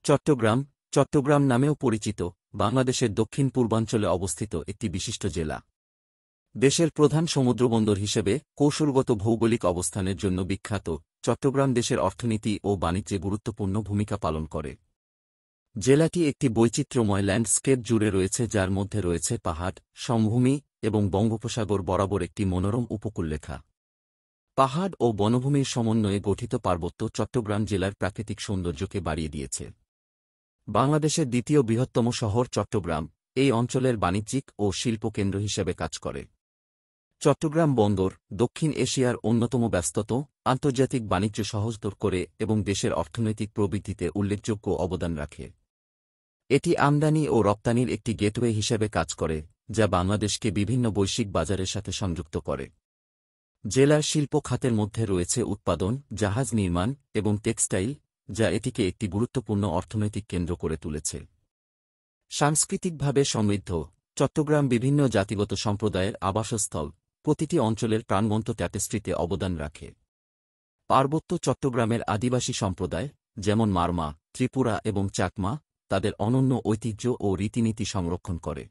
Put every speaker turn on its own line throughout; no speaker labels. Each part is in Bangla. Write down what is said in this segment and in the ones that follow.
চট্টগ্রাম চট্টগ্রাম নামেও পরিচিত বাংলাদেশের দক্ষিণ পূর্বাঞ্চলে অবস্থিত একটি বিশিষ্ট জেলা। দেশের প্রধান সমুদ্রবন্দর হিসেবে কৌশলগত ভৌগোলিক অবস্থানের জন্য বিখ্যাত, চট্টগ্রাম দেশের অর্থনীতি ও বাণিজ্যে গুরুত্বপূর্ণ ভূমিকা পালন করে। জেলাটি একটি বৈচিত্র্যময় ল্যান্ডস্কেপ জুড়ে রয়েছে, যার মধ্যে রয়েছে পাহাড়, সমভূমি এবং বঙ্গোপসাগর বরাবর একটি মনোরম উপকূলরেখা। পাহাড় ও বনভূমির সমন্বয়ে গঠিত পার্বত্য চট্টগ্রাম জেলার প্রাকৃতিক সৌন্দর্যকে বাড়িয়ে দিয়েছে। বাংলাদেশের দ্বিতীয় বৃহত্তম শহর চট্টগ্রাম এই অঞ্চলের বাণিজ্যিক ও শিল্প কেন্দ্র হিসেবে কাজ করে। চট্টগ্রাম বন্দর দক্ষিণ এশিয়ার অন্যতম ব্যস্ততম আন্তর্জাতিক বাণিজ্য সহজতর করে এবং দেশের অর্থনৈতিক প্রবৃদ্ধিতে উল্লেখযোগ্য অবদান রাখে। এটি আমদানি ও রপ্তানির একটি গেটওয়ে হিসেবে কাজ করে, যা বাংলাদেশকে বিভিন্ন বৈশ্বিক বাজারের সাথে সংযুক্ত করে। জেলার শিল্প খাতের মধ্যে রয়েছে উৎপাদন, জাহাজ নির্মাণ এবং টেক্সটাইল, যা এটিকে একটি গুরুত্বপূর্ণ অর্থনৈতিক কেন্দ্র করে তুলেছে। সাংস্কৃতিকভাবে সমৃদ্ধ, চট্টগ্রাম বিভিন্ন জাতিগত সম্প্রদায়ের আবাসস্থল, প্রতিটি অঞ্চলের প্রাণবন্ত ট্যাপেস্ট্রিতে অবদান রাখে। পার্বত্য চট্টগ্রামের আদিবাসী সম্প্রদায়, যেমন মারমা, ত্রিপুরা এবং চাকমা, তাদের অনন্য ঐতিহ্য ও রীতিনীতি সংরক্ষণ করে।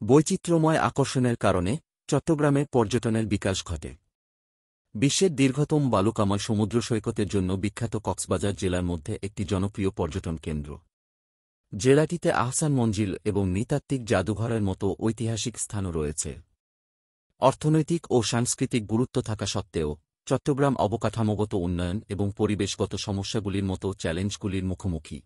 বৈচিত্র্যময় আকর্ষণের কারণে চট্টগ্রামে পর্যটনের বিকাশ ঘটে। বিশ্বের দীর্ঘতম বালুকাময় সমুদ্র সৈকতের জন্য বিখ্যাত কক্সবাজার জেলার মধ্যে একটি জনপ্রিয় পর্যটন কেন্দ্র। জেলাটিতে আহসান মঞ্জিল এবং নৃতাত্ত্বিক জাদুঘরের মতো ঐতিহাসিক স্থানও রয়েছে। অর্থনৈতিক ও সাংস্কৃতিক গুরুত্ব থাকা সত্ত্বেও চট্টগ্রাম অবকাঠামোগত উন্নয়ন এবং পরিবেশগত সমস্যাগুলির মতো চ্যালেঞ্জগুলির মুখোমুখি।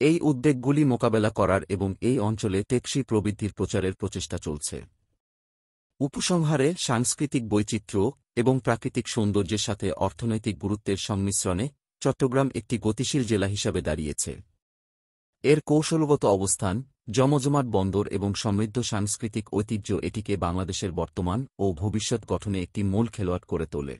এই উদ্বেগগুলি মোকাবেলা করার এবং এই অঞ্চলে টেকসই প্রবৃদ্ধির প্রচারের প্রচেষ্টা চলছে। উপসংহারে, সাংস্কৃতিক বৈচিত্র্য এবং প্রাকৃতিক সৌন্দর্যের সাথে অর্থনৈতিক গুরুত্বের সংমিশ্রণে চট্টগ্রাম একটি গতিশীল জেলা হিসাবে দাঁড়িয়েছে। এর কৌশলগত অবস্থান, জমজমাট বন্দর এবং সমৃদ্ধ সাংস্কৃতিক ঐতিহ্য এটিকে বাংলাদেশের বর্তমান ও ভবিষ্যৎ গঠনে একটি মূল খেলোয়াড় করে তোলে।